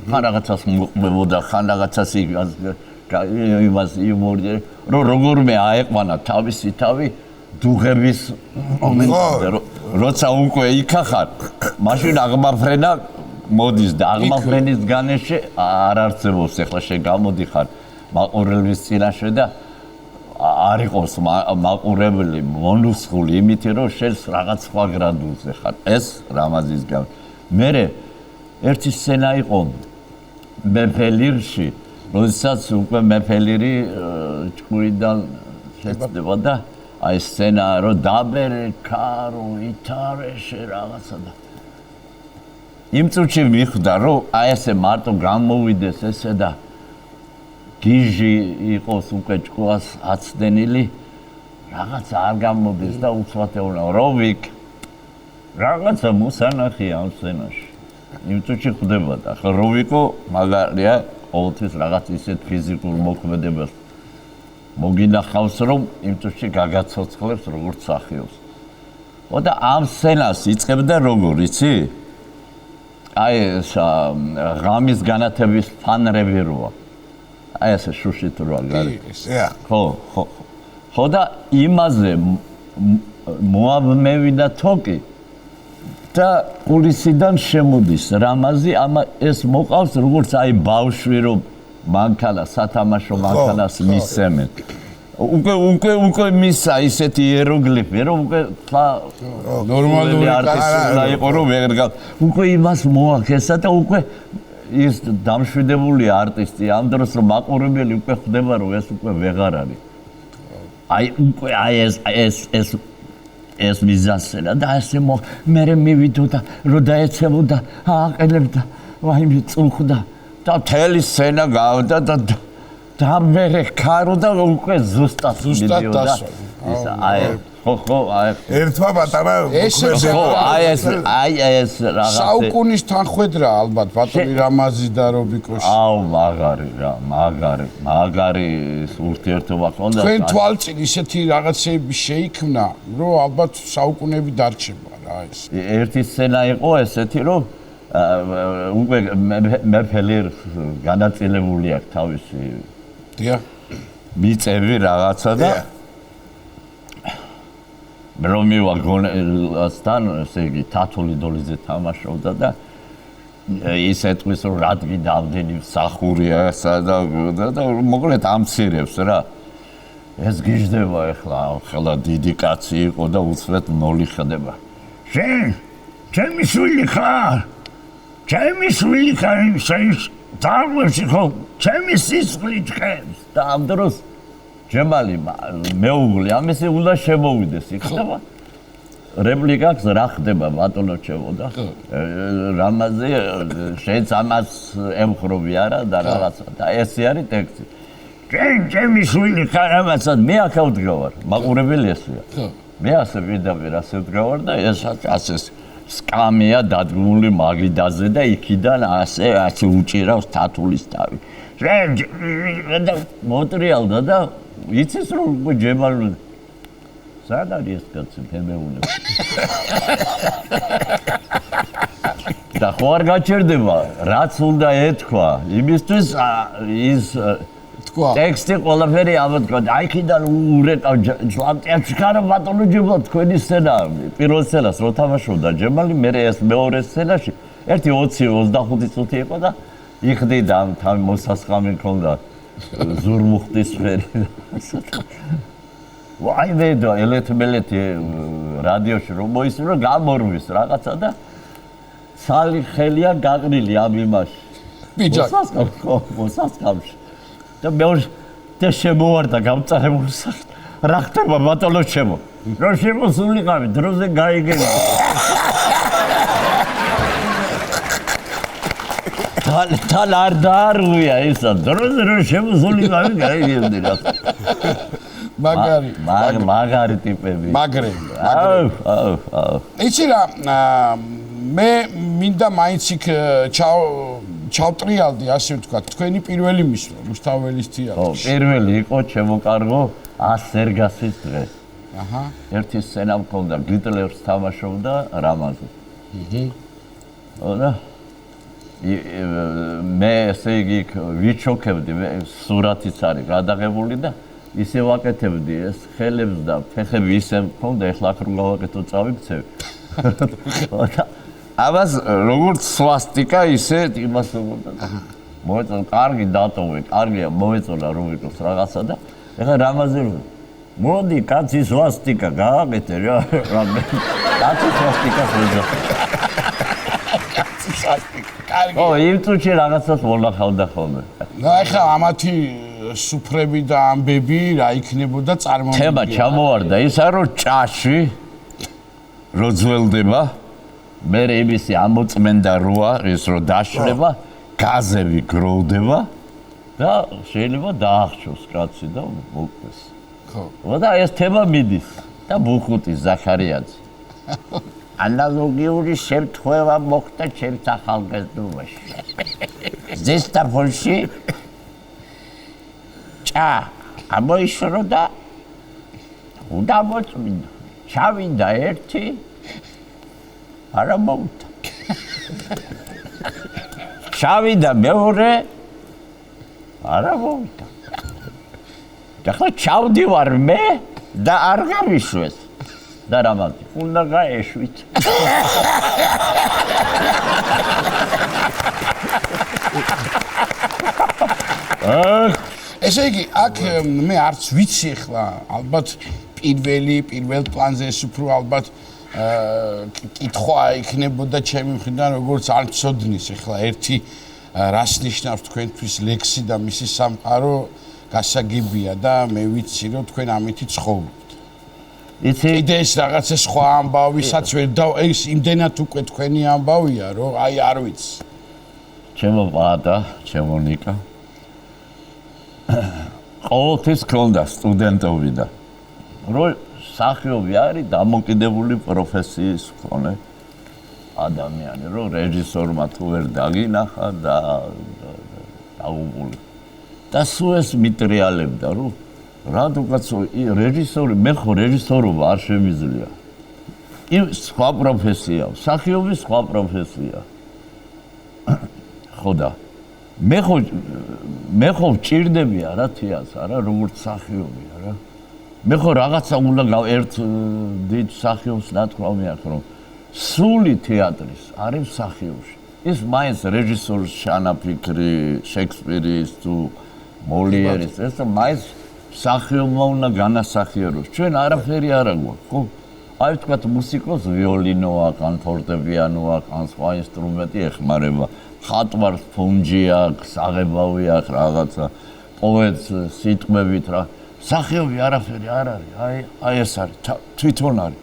ხან რაღაცას მოყვებოდა ხან რაღაცას იმას იუმორი რომ როგორმე აეყვანა თავისი თავი დუღების მომენტზე როცა უკვე იქახარ მაშინ აღმაფრენა მოდის და აღმაფრენის განეში არ არსებობს ახლა შეგამოდიხარ მაყურებლის წინაშე და არ იყოს მაყურებელი მონუსხული იმით რომ შენს რაღაც სხვა გრადუსზე ხარ ეს რამაზის გამ მერე ერთი სცენა იყო მეფელირში როდესაც უკვე მეფელირი ჭკუიდან შეცდება და აი სცენა რომ დაბერე ქარო ითარეშე რაღაცა და იმ წუთში მიხვდა რომ აი ესე მარტო გამოვიდეს ესე და გიჟი იყოს უკვე ჭკუას აცდენილი რაღაცა არ გამოდის და უცბად ეუბნება რობიკ რაღაცა მოსანახია ამ სცენაში იმ წუთში ხვდება და ახლა რობიკო მაგარია ყოველთვის რაღაც ისეთ ფიზიკურ მოქმედებას მოგინახავს რომ იმ წუთში გაგაცოცხლებს როგორც მსახიობს ხო და ამ სცენას იწყებდა როგორ იცი აი ეს ღამის განათების ფანრები როა აი ესე შუშით როა გარი ხო და იმაზე მოაბმევიდა თოკი და კულისიდან შემოდის რამაზი, ამა ეს მოყავს როგორც აი ბავშვი რომ მანქანა სათამაშო მანქანას მისცემენ. უკვე მისა ისეთი იეროგლიფი რომ უკვე ნორმალური არტისტი იყო რომ ვერ უკვე იმას მოახესა და უკვე ის დამშვიდებული არტისტი ამ დროს რომ მაყურებელი უკვე ხდება რომ ეს უკვე ვეღარ არის. აი უკვე ეს მიზანსელა და ასე მე მივიდოდა რომ დაეცემოდა ააყენებდა ვაიმე წუხდა და თელი სცენა გავდა და მე ხარო და უკვე ზუსტად მიდიოდა ის აი ხო აი ერთმა პატარა აი ეს რაღაცა საუკუნის თანხwebdriver ალბათ ბატონი რამაზი და რობიკოში აუ მაგარი ურთიერთობა ქონდა თქვენ თვალწინ ისეთი რაღაცები შეიქმნა რომ ალბათ საუკუნეები დარჩება რა ეს ერთი სცენა იყო ესეთი რომ უკვე მეფელი განაწილებული აქვს თავისი დიახ მიწევი რაღაცა და რომ მივაგონასთან ესე იგი თათული დოლიზე თამაშობდა და ის ეტყვის რომ რადგან დამდენი მსახურია ესა და მოკლედ ამცირებს რა ეს გიждდება ახლა დიდი კაცი იყო და უცბად ნოლი ხდება შენ ჩემი შვილი ხარ დაგვეში ხო ჩემი სისხლი ჭხებს და ამ დროს ჯემალი მეუღლე ამისი უნდა შემოვიდეს იქნება რეპლიკაც რა ხდება ბატონო ჩემო და რამაზე შეც ამას ემხრობი არა და რაღაცა და ესე არის ტექსტი ჩემი შვილი ხარ ამასაც მე ახლა ვდგავარ მაყურებელი ესია მე ასე პირდაპირ ასე ვდგავარ და ესაც ასე სკამია დადგმული მაგიდაზე და იქიდან ასე უჭირავს თათულის თავი და მოტრიალდა და იცის რომ უკვე ჯემალ სად არის ეს კაცი თემეულებს და ხო არ გაჩერდება რაც უნდა ეთქვა იმისთვის ის თქვა ტექსტი ყველაფერი ამოთქვა აი ხიდან ურეკავ ჯლამტიაჩქარა ბატონო ჯემალ თქვენი სცენა პირველ სცენას რო თამაშობდა ჯემალი მე ეს მეორე სცენაში ერთი 20-25 წუთი იყო და იხდიდა თავი მოსასხამი ქონდა ზურმუხტისფერი ვაიმე და ელეთმელეთი რადიოში რომ მოისმინო გამორვის რაღაცა და ცალი ხელია გაყრილი ამ იმაში ბიჯაკ მოსასხამში და მეორე და შემოვარდა გამწარებული სახით რა ხდება ბატონო ჩემო რომ შემოსულიყავი დროზე გაიგენა თან არ დაარღვია ისა დროზე რომ შემოსულიყავი გაიგებდი რა მაგარი ტიპები მაგრები აუ იცი რა მე მინდა მაინც იქ ჩავტრიალდი ასე ვთქვა თქვენი პირველი მისვლა რუსთაველის თეატრში ხო პირველი იყო ჩემო ასერგასის დღე აჰა ერთი სცენა მქონდა გიტლერს თამაშობდა რამაზი და მე ესე იგი ვიჩოქებდი სურათიც არის გადაღებული და ისე ვაკეთებდი ეს ხელებს და ფეხები ისე მქონდა ეხლა აქ რომ გავაკეთო წავიქცევი ამას როგორც სვასტიკა ისე იმას მოეწონა კარგი დატოვე კარგია მოეწონა რომ იყოს რაღაცა და ეხლა რამაზე მოდი კაცი სვასტიკა გააკეთე რა კაცი სვასტიკას ვეძახ კაცი სვასტიკა კარგი ო იმ წუთში რაღაცას ვნახავდა ხოლმე და ეხლა ამათი სუფრები და ამბები რა იქნებოდა წარმომიდგენია თემა ჩამოვარდა ისა რომ ჭაში რო ძველდება მე იმისი ამოწმენდა როა ის რო დაშლება გაზები გროვდება და შეიძლება დაახშოს კაცი და მოკლეს ხო და ეს თემა მიდის და ბუხუტი ზახარიაძე ანალოგიური შემთხვევა მოხდა ჩემს ახალგაზრდობაში ზესტაფონში ჭა ამოიშრო და უნდა მოწმინდა ჩავიდა ერთი არა მოვიდა ჩავიდა მეორე არა მოვიდა და ხა ჩავდივარ მე და არ გამიშვეს და რამაზი უნდა გაეშვით ესე იგი, აქ მე არც ვიცი ახლა, ალბათ პირველ პლანზე ეს უფრო ალბათ კითხვა იქნებოდა ჩემი მხრიდან, როგორც არ ცოდნის ახლა ერთი რას ნიშნავს თქვენთვის ლექსი და მისი სამყარო გასაგებია და მე ვიცი რომ თქვენ ამითი ცხოვრობთ. კიდე ეს რაღაცა სხვა ამბავისაც ვერ და ეს იმდენად უკვე თქვენი ამბავია რომ აი არ ვიცი. ჩემო პატა, ჩემო ნიკა ყოველთვის ქონდა სტუდენტობიდან რომ სახიობი არის დამოკიდებული პროფესიის მქონე ადამიანი რომ რეჟისორმა თუ ვერ დაგინახა და დაუღული და სულ ეს მიტრიალებდა რომ რადგანაც რეჟისორი მე ხო რეჟისორობა არ შემიძლია სხვა პროფესია სახიობი სხვა პროფესია ხოდა მე ხო ვჭირდები არა თეატრს არა როგორც სახიობი არა მე ხო რაღაცა უნდა ერთ დიდ სახიობს ნათქვა მეაქვს რომ სული თეატრის არის მსახიობში ის მაინც რეჟისორის ჩანაფიქრი შექსპირის თუ მოლიერის ეს მაინც მსახიობმა უნდა განასახიეროს ჩვენ არაფერი არ აქვს ხო აი ვთქვათ მუსიკოს ვიოლინო აქვს ან ფორტეპიანო აქვს ან სხვა ინსტრუმენტი ეხმარება ხატვარს ფუნჯი აქვს საღებავი აქვს რაღაცა პოეტს სიტყვებით რა სახიობი არაფერი არ არის აი ეს არის თვითონ არის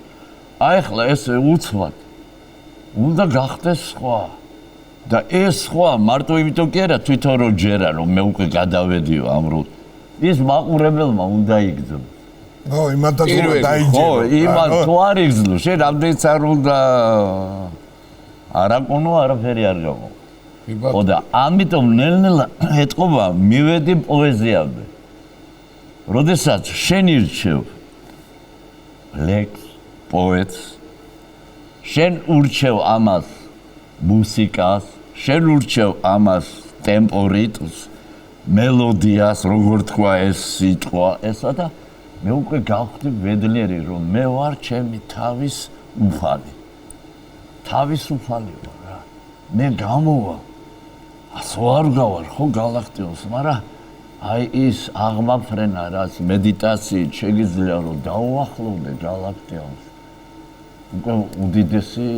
აი ახლა ეს უცბად უნდა გახდეს სხვა და ეს სხვა მარტო იმიტომ კი არა თვითონ რომ ჯერა რომ მე უკვე გადავედიო ამ რო ის მაყურებელმა უნდა იგრძნო ო იმათაც უნდა დაიჯერო ო იმათ თუ არ იგრძნო შენ რამდენიც არ უნდა არაკონო არაფერი არ გამო ხო და ამიტომ ნელ-ნელა ეთყობა მივედი პოეზიამდე როდესაც შენ ირჩევ ლექს პოეტს შენ ურჩევ ამას მუსიკას შენ ურჩევ ამას ტემპო რიტმს მელოდიას როგორ თქვა ეს სიტყვა ესა და მე უკვე გავხდი ბედნიერი რომ მე ვარ ჩემი თავის უფალი ვარ რა მე გამოვა ასო არ გავარ ხო გალაქტიონს მაგრამ აი ის აღმაფრენა რაც მედიტაციით შეგიძლია რომ დაუახლოვდე გალაქტიონს უკვე უდიდესი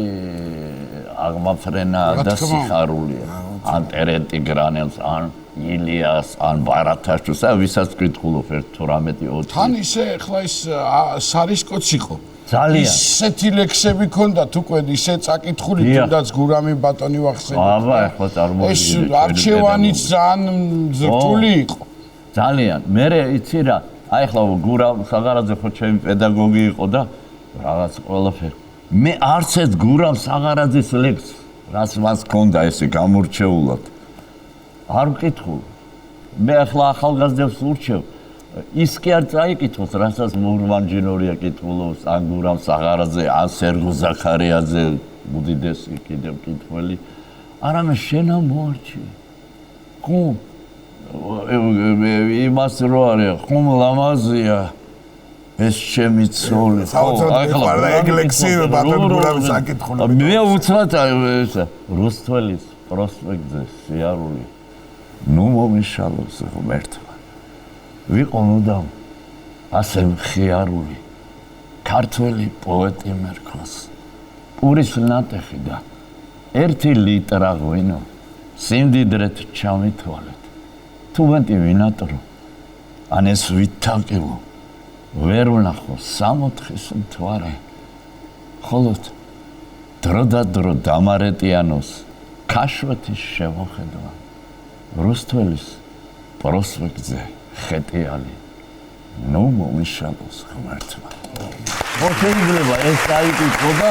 აღმაფრენა და სიხარულია ან ტერენტიგრანელს ან ილიას ან ბარათაშვილს და ვისაც კითხულობ 18-20 თან ისე ახლა ის სარისკოც იყო ძალიან ისეთი ლექსები ქონდათ უკვე ისე წაკითხული თუნდაც გურამი ბატონი ვახსენე აბა ახლა წარმოგიდგენთ ეს არჩევანიც ძალიან რთული იყო ძალიან მე იცი რა აი ახლა გურამ საღარაძე ხო ჩემი პედაგოგი იყო და რაღაც ყველაფერი მე არც ეს გურამ საღარაძის ლექს რაც მას ქონდა ესე გამორჩეულად არ ვკითხულ მე ახლა ახალგაზრდებს ურჩევ ის კი არ წაიკითხოს რასაც მურმანჯინორია კითხულობს ან გურამ საღარაძე ან სერგო ზაქარიაძე უდიდესი კიდევ კითხველი არამედ შენ მოარჩი ხომ იმას რო არის ხომ ლამაზია ეს ჩემი ცოლი ახლა ეგლექსი ბატონ გურამის საკითხული მე უცბად რუსთველის პროსპექტზე სიარული ნუ მომიშალოს ღმერთმა ვიყო მუდამ ასე მხიარული ქართველი პოეტი მერქოს პურის ნატეხი და 1 ლიტრა ღვინო სიმდიდრეთ ჩამითვალეთ თუმეტი ვინატრო ან ეს ვითაკილო ვერ ვნახო 60-ის მთვარე ხოლოდ დრო და დრო დამარეტიანოს ქაშვეთის შემოხედვა რუსთველის პროსპექტზე ხეტიალი ნუ მომიშალოს ღმერთმა შეიძლება ეს დაიკითხო და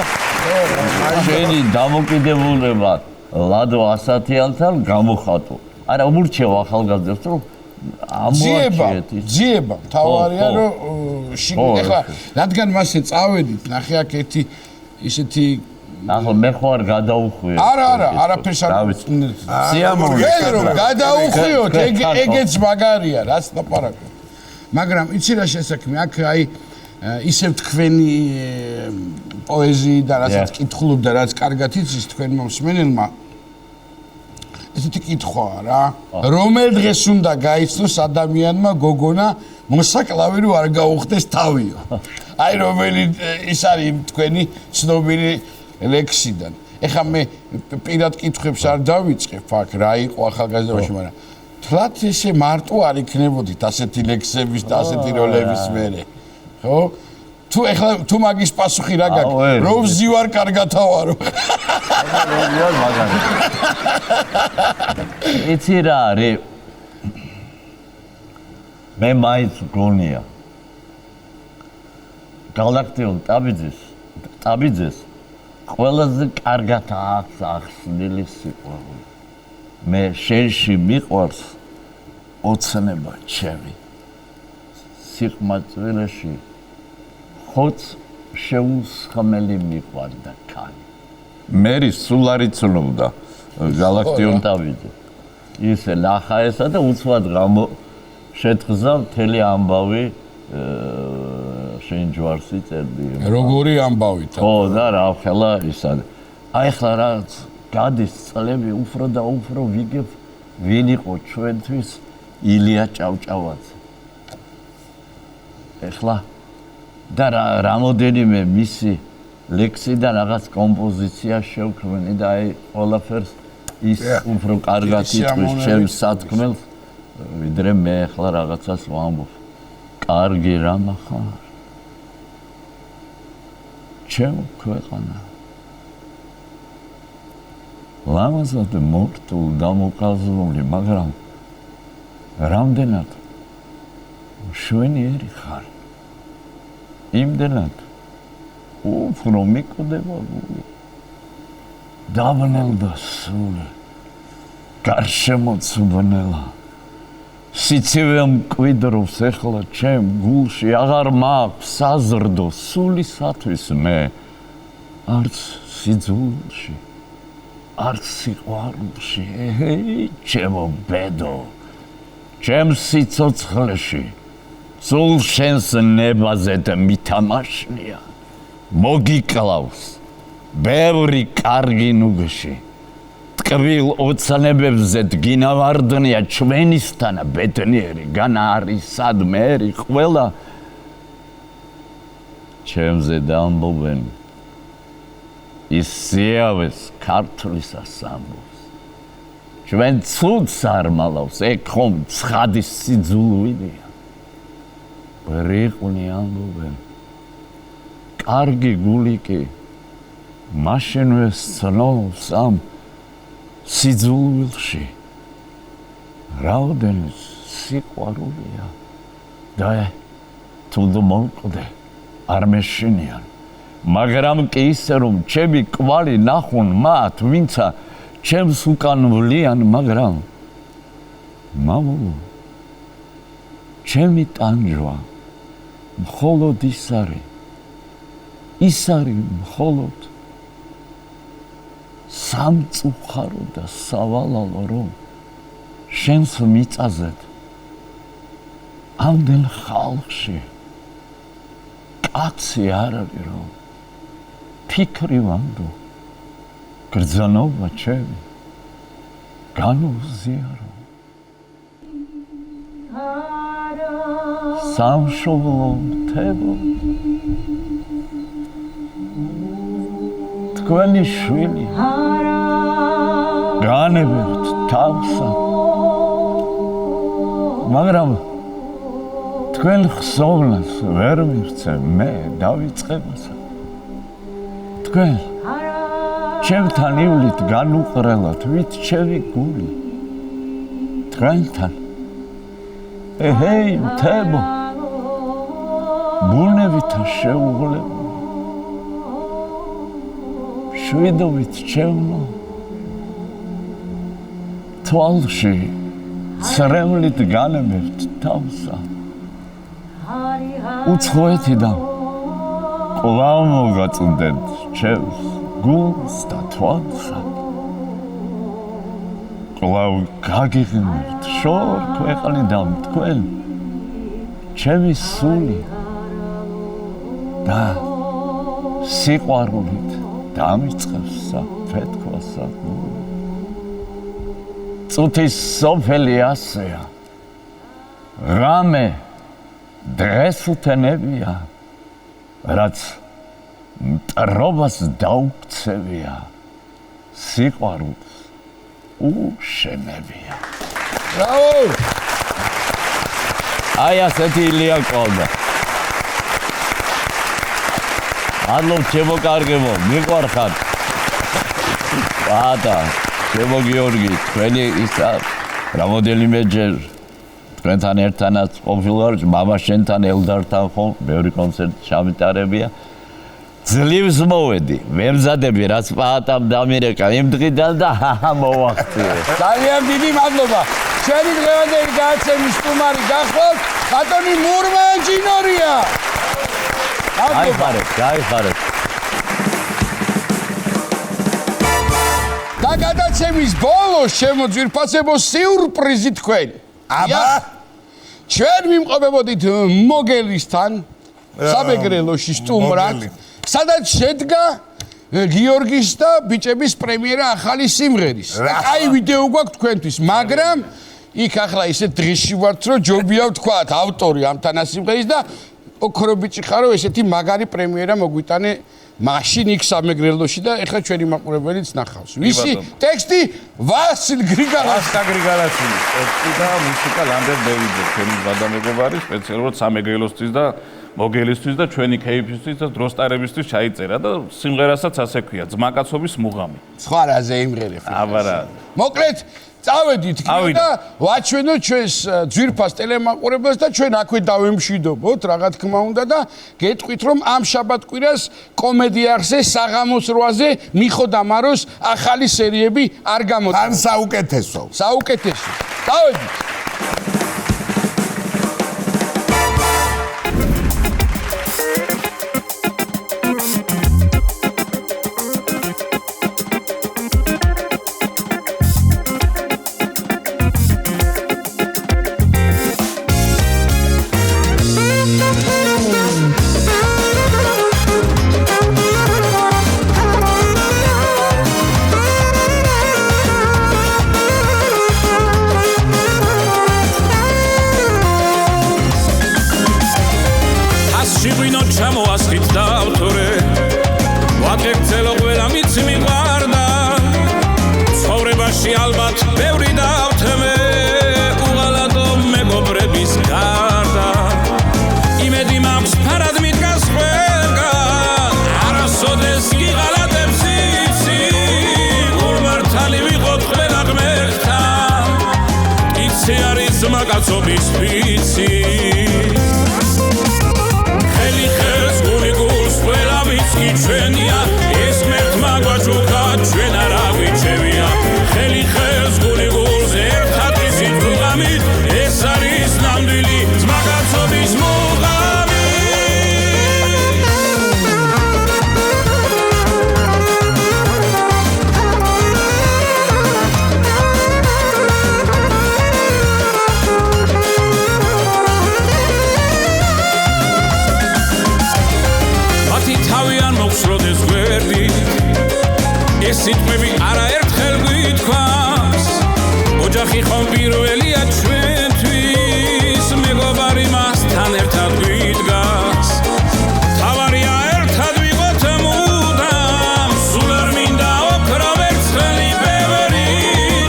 შენი დამოკიდებულება ლადო ასათიანთან გამოხატო არა ურჩევ ახალგაზრდებს რომ ძიება თავარია რომ ახლა რადგან მასე წავედით ნახე აქ ერთი ისეთი ახლა მე ხო არ გადაუხვიე არა არაფერს არ სიამოვნე რომ გადაუხვიოთ ეგეც მაგარია რაც ლაპარაკობ მაგრამ იცი რა შესაქმე აქ აი ისევ თქვენი პოეზიიდან რასაც კითხულობ და რაც კარგად იცის თქვენმა მსმენელმა ესეთი კითხვაა რა რომელ დღეს უნდა გაიცნოს ადამიანმა გოგონა მოსაკლავი რო არ გაუხდეს თავიო აი რომელი ის არის თქვენი ცნობილი ლექსიდან ეხლა მე პირად კითხვებს არ დავიწყებ აქ რა იყო ახალგაზრდობაში მაგრამ თლათ ესე მარტო არ იქნებოდით ასეთი ლექსების და ასეთი როლების მერე ხო თუ ეხლა თუ მაგის პასუხი რა გაქვს რომ ზივარ კარგათავარო როლიარ მაგარი იცი რა არის მე მაინც გონია გალაქტიონ ტაბიძეს ყველაზე კარგად აქვს ახსნილი სიყვარული მე შენში მიყვარს ოცნება ჩემი სიხმაწვილეში ხოც შეუსხმელი მიყვარდა ქალი მერი სულ არ იცნობდა გალაქტიონ ტაბიძე ისე ნახა ესა და უცბად გამო შეთხზა მთელი ამბავი შენ ჯვარს იწერდი როგორი ამბავი ხო და რა ხელა ისა აი ხლა რა გადის წლები უფრო და უფრო ვიგებ ვინ იყო ჩვენთვის ილია ჭავჭავაძე ეხლა და რამოდენიმე მისი ლექსი და რაღაც კომპოზიცია შევქმნი და აი ყველაფერს ის უფრო კარგად იტყვის ჩემს სათქმელს ვიდრე მე ახლა რაღაცას ვამბობ კარგი რამ ხარ ჩემო ქვეყანა ლამაზად მორთულ დამოკაზრული მაგრამ რამდენად მშვენიერი ხარ იმდენად უფრო მიკვდება გული დაბნელდა სული გარშემოცვენელა სიცივე მკვიდრობს ეხლა ჩემ გულში აღარ მაქვს საზრდო სულისათვის მე არც სიძულში არც სიყვარულში ჩემო ბედო ჩემ სიცოცხლეში სულ შენს ნებაზე და მითამაშნია მოგიკლავს ბევრი კარგი ნუგში ტკბილ ოცნებებზე დგინავარდნია ჩვენისთანა ბედნიერი განა არის სადმე ერი ყველა ჩემზე დამბობენ ის სიავეს ქართლისას ამბობს ჩვენ ცუდს არ მალავს ეგ ხომ ცხადის სიძულვილია ბრიყვნი ამბობენ კარგი გული კი მაშინვე სცნობს ამ სიძულვილში რაოდენს სიყვარულია და თუ მომკვდე არ მეშინიან მაგრამ კი ისე რომ ჩემი კვალი ნახონ მათ ვინცა ჩემს უკან ვლიან მაგრამ მამულო ჩემი ტანჯვა მხოლოდ ის არის მხოლოდ სამწუხარო და სავალალო რომ შენს მიწაზედ ამდენ ხალხში კაცი არ არის რომ ფიქრი ვანდო გრძნობა ჩემი განუზიარო სამშობლო მთებო თქვენი შვილი განებერთ თავსა მაგრამ თქვენ ხსოვნას ვერ მივცე მე დავიწყებასა თქვენ ჩემთან ივლით განუყრელად ვით ჩემი გული თქვენთან ეჰეი მთებო ბუნებითა შეუღლებ შვიდობით ჩემო თვალში ცრემლით განებერთ თავსა უცხოეთიდან კვლავ მოგაწმდეთ ჩემს გულს და თვალსა კვლავ გაგიღიმებთ შორ ქვეყნიდან თქვენ ჩემი სული და სიყვარულით დამიწყებს საფეთქვასა. წუთის სოფელი ასეა. რამე დღეს უთენებია, რაც მტრობას დაუქცევია, სიყვარულს უშენებია. ბრავო! აი ასეთი ილია ყოლდა. მადლობ ჩემო კარგებო, მიყვარხარ. ბატა, ჩემო გიორგი, თქვენი ისა რამოდენიმეჯერ თქვენთან ერთანაც ყოფილვარ, მამა შენთან ელდართან ხომ, ბევრი კონცერტი ჩამიტარებია. ძლივს მოვედი, მემზადები, რაც პაატამ დამირეკა იმ დღიდან და მოვახციე. ძალიან დიდი მადლობა. ჩვენი დღევანდელი გადაცემის სტუმარი გახლავთ ბატონი მურმანჯინორია. გაიხარეთ. და გადაცემის ბოლოს შემოძვირფასებო სიურპრიზი თქვენ. აბა ჩვენ ვიმყოფებოდით მოგელისთან საბეგრელოში სტუმრად, სადაც შედგა გიორგის და ბიჭების პრემიერა ახალი სიმღერის. აი ვიდეო გვაქვს თქვენთვის, მაგრამ იქ ახლა ისე დღეში ვართ, რომ ჯობია ვთქვათ ავტორი ამ თანასიმღერის და ოქრო ბიჭი ხარო, ესეთი მაგარი პრემიერა მოგვიტანე მაშინ იქ სამეგრელოში და ეხლა ჩვენი მაყურებელიც ნახავს. ვისი ტექსტი? ვასილ გრიგალაშვილის. ასკა გრიგალაშვილის ტექსტი და მუსიკა ლანდერ დევიძე, ჩვენი ვადამეგობარი, სპეციალურად სამეგრელოსთვის და მოგელისთვის და ჩვენი კეიფისთვის და დროსტარებისთვის ჩაიწერა და სიმღერასაც ასე ქვია, ძმაკაცობის მუღამი. სხვა რაზე იმღერე ხო? აბა რა. მოკლედ წავედით და ვაჩვენოთ ჩვენს ძვირფას ტელემაყურებელს და ჩვენ აქვე დავემშვიდობოთ, რა თქმა უნდა და გეტყვით რომ ამ შაბათ-კვირას კომედიარზე საღამოს 8-ზე მიხო და მაროს ახალი სერიები არ გამოდგა. თან საუკეთესო. საუკეთესო. წავედით. Makatsobis pitsi Kheli khels guli guls vela vitski chvenia Es mert magvachuka chven ara vichevia Kheli khels guli guls ertat isit rugamit Es aris namdvili makatsobis mugami სიტყვები არაერთხელ გვითქვამს ოჯახი ხომ პირველია ჩვენთვის მეგობარი მასთან ერთად გვიდგას თავარია ერთად ვიყოთ მუდამ სულ არ მინდა ოქრო ვერცხელი ბევრი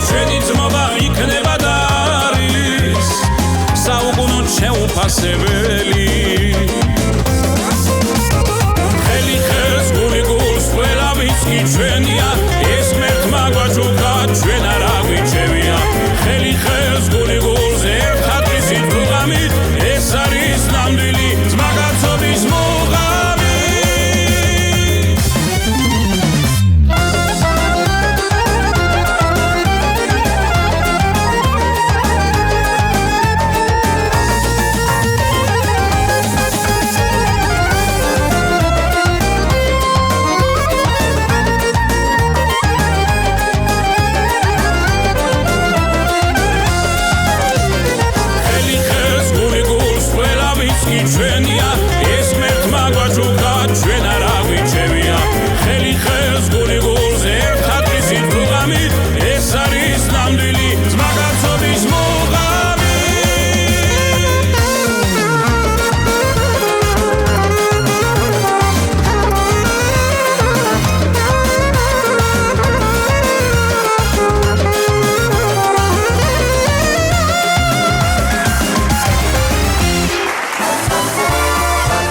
ჩვენი ძმობა იქნება და არის საუკუნოდ შეუფასებელი ხელი ხელს გული გულს ყველა ვიცი ჩვენია ეს მერთ მაგვაჩუკა ჩვენ არა გვიჩევია ხელი ხელს გული გულს ერთად ისით მუღამით ეს არის ნამდვილი ძმაკაცობის მუღამი When